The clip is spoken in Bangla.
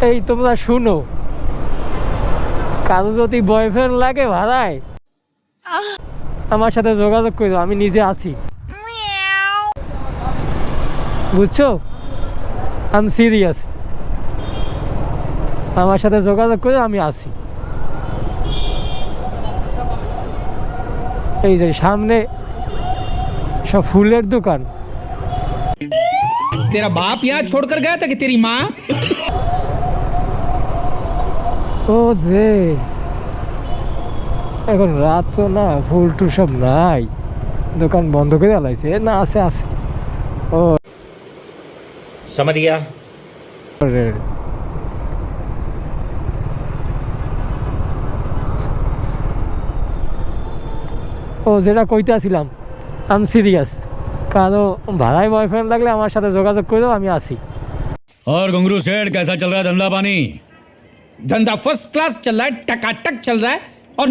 এই তোমরা শুনো, কারো যদি বয়ফ্রেন্ড লাগে ভাড়ায় আমার সাথে যোগাযোগ করো, আমি নিজে আছি, বুঝছো? আমি সিরিয়াস, আমার সাথে যোগাযোগ করে আমি আসি। এই যে সামনে সব ফুলের দোকান। तेरा बाप यहाँ छोड़कर गया था कि तेरी माँ? ও যে এখন রাত তো না, ফুল টুল সব নাই, দোকান বন্ধ করে আলাইছে। না আছে আছে। ও समझ गया। রে, ও যেটা কইতেছিলাম, আমি সিরিয়াস, কারো ভাড়ায় বয়ফ্রেন্ড লাগলে আমার সাথে যোগাযোগ করো, আমি আসি। और घुंगरू सेठ कैसा चल रहा है धंधा पानी? धंधा फर्स्ट क्लास चल रहा है, टकाटक चल रहा है। और